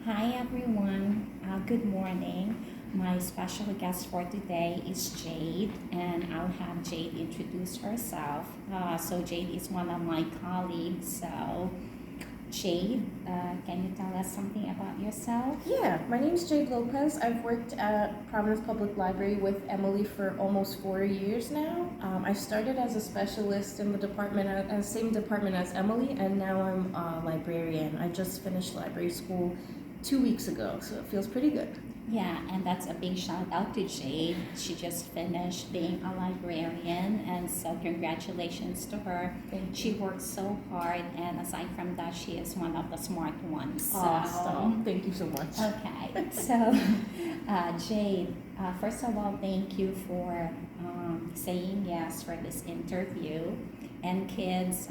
Hi everyone, good morning. My special guest for today is Jade, and I'll have Jade introduce herself. So, Jade is one of my colleagues. So, Jade, can you tell us something about yourself? Yeah, my name's Jade Lopez. I've worked at Providence Public Library with Emily for almost 4 years now. I started as a specialist in the department, same department as Emily, and now I'm a librarian. I just finished library school 2 weeks ago, so it feels pretty good. Yeah, and that's a big shout out to Jade. She just finished being a librarian, and so congratulations to her. Thank She works so hard, and aside from that, she is one of the smart ones. Awesome. Thank you so much. Okay, so Jade, first of all, thank you for saying yes for this interview. And kids,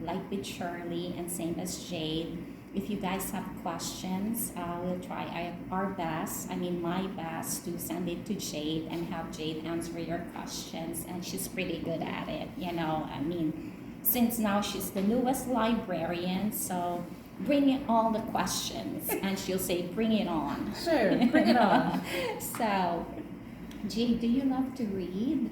like with Shirley and same as Jade, if you guys have questions, we'll try our best, my best, to send it to Jade and have Jade answer your questions. And she's pretty good at it, since now she's the newest librarian, so bring in all the questions and she'll say bring it on. Sure, bring it on. So, Jade, do you love to read?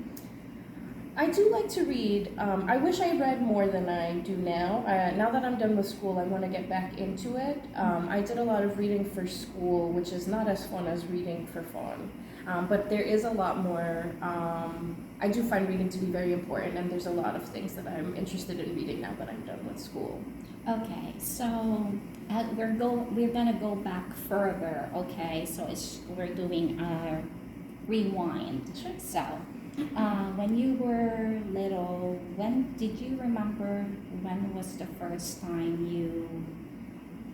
I do like to read. I wish I read more than I do now. Now that I'm done with school, I want to get back into it. I did a lot of reading for school, which is not as fun as reading for fun. But there is a lot more. I do find reading to be very important, and there's a lot of things that I'm interested in reading now that I'm done with school. Okay, so we're gonna go back further. Okay, so we're doing a rewind. Sure. So, when you were little, when did you remember when was the first time you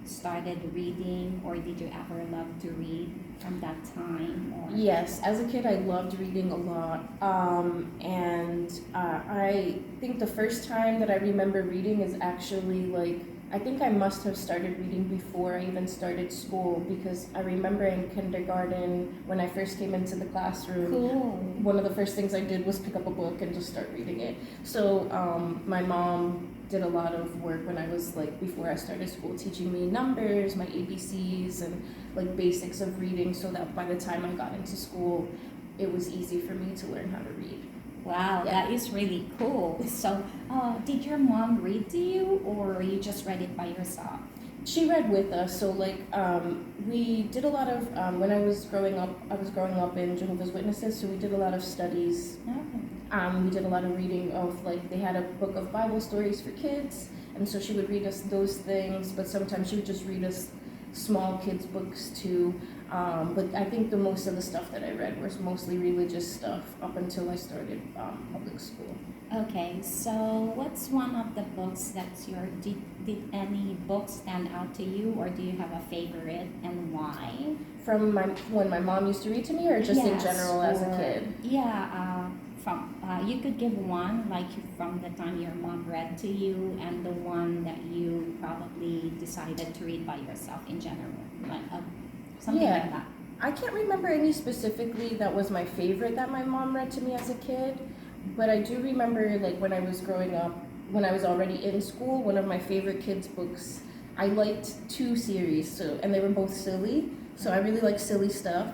started reading, or did you ever love to read from that time? Or Yes, as a kid, I loved reading a lot. I think the first time that I remember reading is actually I think I must have started reading before I even started school, because I remember in kindergarten when I first came into the classroom, cool. one of the first things I did was pick up a book and just start reading it. So my mom did a lot of work when I was before I started school, teaching me numbers, my ABCs, and basics of reading, so that by the time I got into school, it was easy for me to learn how to read. Wow, Yeah. that is really cool. So, did your mom read to you, or you just read it by yourself? She read with us, so we did a lot of when I was growing up. I was growing up in Jehovah's Witnesses, so we did a lot of studies. Okay. We did a lot of reading of they had a book of Bible stories for kids, and so she would read us those things. But sometimes she would just read us small kids books too. But I think the most of the stuff that I read was mostly religious stuff up until I started public school. Okay, so what's one of the books that's did any book stand out to you, or do you have a favorite, and why? From when my mom used to read to me, or just in Yes, general as a or- kid? Yeah, you could give one, like from the time your mom read to you, and the one that you probably decided to read by yourself in general, something Yeah. like that. I can't remember any specifically that was my favorite that my mom read to me as a kid, but I do remember when I was growing up, when I was already in school, one of my favorite kids' books. I liked two series, and they were both silly, so I really like silly stuff.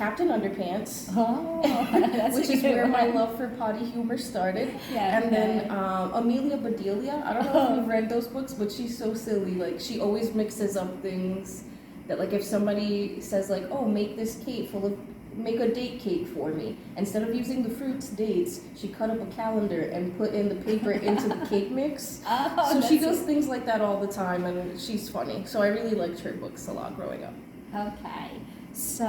Captain Underpants, Oh, that's which a is good where my one. love for potty humor started. Yeah, And then okay. Amelia Bedelia. I don't know if you've read those books, but she's so silly. She always mixes up things that if somebody says oh, make a date cake for me. Instead of using the fruits dates, she cut up a calendar and put in the paper into the cake mix. Oh, So she that's does things like that all the time, and she's funny. So I really liked her books a lot growing up. Okay, so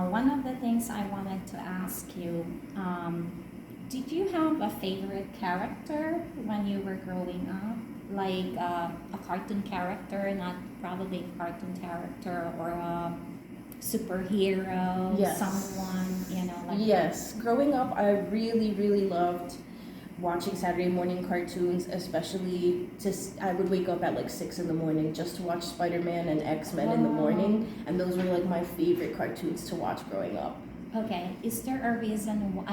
one of the things I wanted to ask you, did you have a favorite character when you were growing up? Like a cartoon character, not probably a cartoon character, or a superhero, Yes. someone, Yes, growing up, I really, really loved watching Saturday morning cartoons, especially I would wake up at 6 in the morning just to watch Spider-Man and X-Men in the morning, and those were my favorite cartoons to watch growing up. Okay, is there a reason?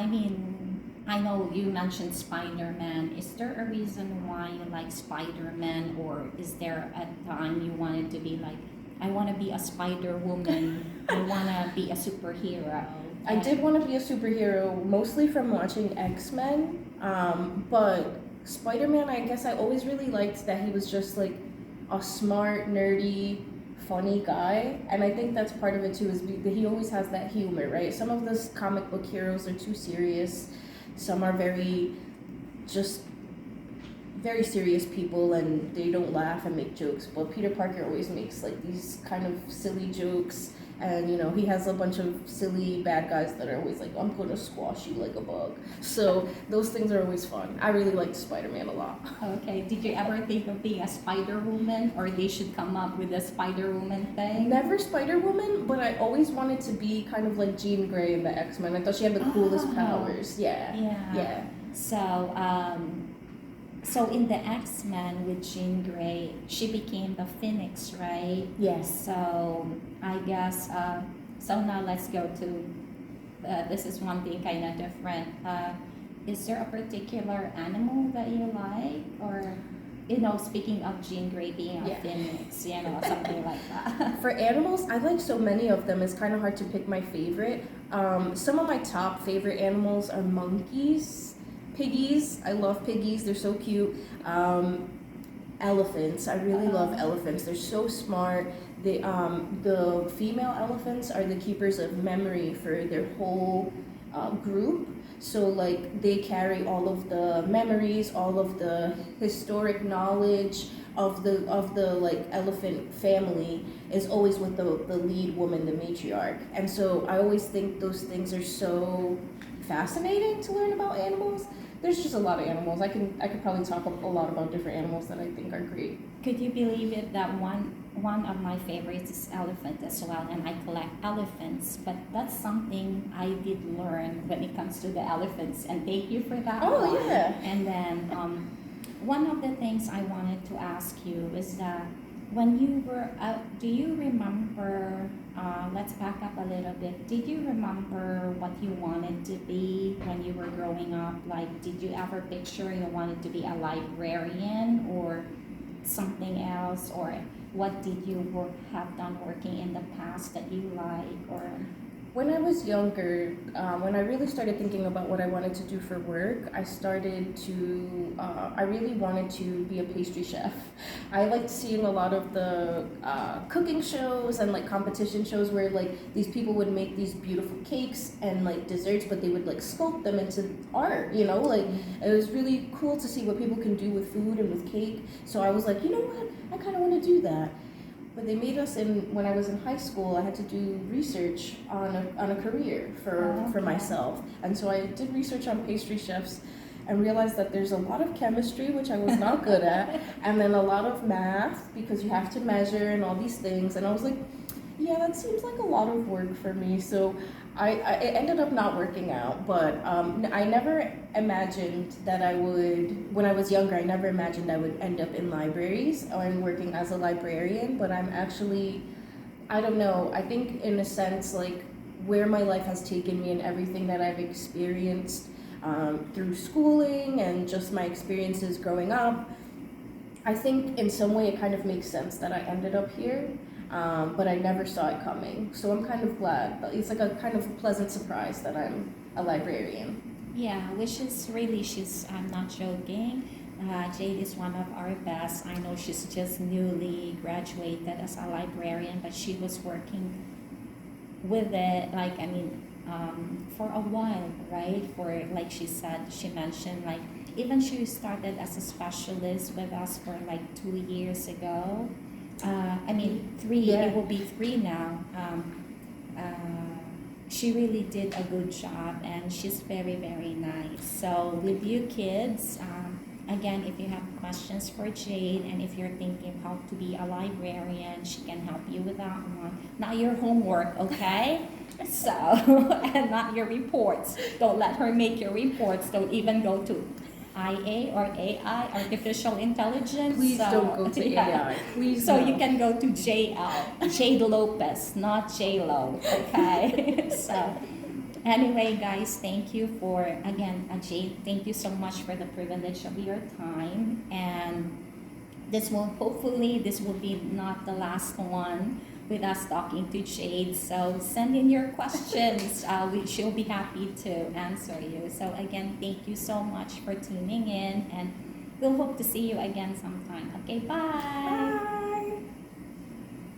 I know you mentioned Spider-Man. Is there a reason why you like Spider-Man, or is there a time you wanted to be like, I want to be a Spider-Woman, I want to be a superhero? I did want to be a superhero, mostly from watching X-Men, but Spider-Man, I guess I always really liked that he was just like a smart, nerdy, funny guy, and I think that's part of it too, is that he always has that humor, right? Some of those comic book heroes are too serious, some are just very serious people and they don't laugh and make jokes, but Peter Parker always makes like these kind of silly jokes, and you know, he has a bunch of silly bad guys that are always like, I'm gonna squash you like a bug. So those things are always fun. I really liked Spider-Man a lot. Okay, did you ever think of being a Spider-Woman, or they should come up with a Spider-Woman thing? Never Spider-Woman, but I always wanted to be kind of like Jean Grey in the X-Men. I thought she had the coolest powers. Yeah. So in the X-Men with Jean Grey, she became the Phoenix, right? Yes. So I guess, so now let's go to, this is one thing kind of different. Is there a particular animal that you like? Or, you know, speaking of Jean Grey being a Phoenix, you know, something like that. For animals, I like so many of them. It's kind of hard to pick my favorite. Some of my top favorite animals are monkeys, piggies. I love piggies. They're so cute. Elephants. I really love elephants. They're so smart. The female elephants are the keepers of memory for their whole group. So like they carry all of the memories, all of the historic knowledge of the like elephant family is always with the lead woman, the matriarch. And so I always think those things are so fascinating to learn about animals. There's just a lot of animals. I could probably talk a lot about different animals that I think are great. Could you believe it that one of my favorites is elephant as well, and I collect elephants, but that's something I did learn when it comes to the elephants, and thank you for that. Oh, one. yeah. And then one of the things I wanted to ask you is that when you were do you remember, let's back up a little bit, did you remember what you wanted to be when you were growing up? Like, did you ever picture you wanted to be a librarian or something else, or what did you have done working in the past that you like? Or when I was younger, when I really started thinking about what I wanted to do for work, I really wanted to be a pastry chef. I liked seeing a lot of the cooking shows and like competition shows where like these people would make these beautiful cakes and like desserts, but they would like sculpt them into art, you know? Like it was really cool to see what people can do with food and with cake. So I was like, you know what? I kind of want to do that. But they made us when I was in high school, I had to do research on a career for myself. And so I did research on pastry chefs and realized that there's a lot of chemistry, which I was not good at, and then a lot of math because you have to measure and all these things. And I was like, yeah, that seems like a lot of work for me. So it ended up not working out, but I never imagined that I would, when I was younger, I never imagined I would end up in libraries or working as a librarian, but I'm actually, I don't know, I think in a sense, like where my life has taken me and everything that I've experienced through schooling and just my experiences growing up, I think in some way it kind of makes sense that I ended up here. But I never saw it coming. So I'm kind of glad. It's like a kind of pleasant surprise that I'm a librarian. Yeah, which is really, I'm not joking. Jade is one of our best. I know she's just newly graduated as a librarian, but she was working with it, like, I mean, for a while, right? For, like she said, she mentioned, like, even she started as a specialist with us for like 2 years ago. 3, Yeah. It will be 3 now. She really did a good job, and she's very, very nice. So with you kids, again, if you have questions for Jade, and if you're thinking how to be a librarian, she can help you with that one. Not your homework, okay? So, and not your reports. Don't let her make your reports. Don't even go to IA or AI, artificial intelligence. Please don't go to AI. Please. So no. you can go to JL, Jade Lopez, not J-Lo, okay? So, Anyway, guys, thank you for, again, Jade, thank you so much for the privilege of your time. And this will, hopefully, this will be not the last one with us talking to Jade. So send in your questions. She'll be happy to answer you. So again, thank you so much for tuning in, and we'll hope to see you again sometime. Okay, bye. Bye.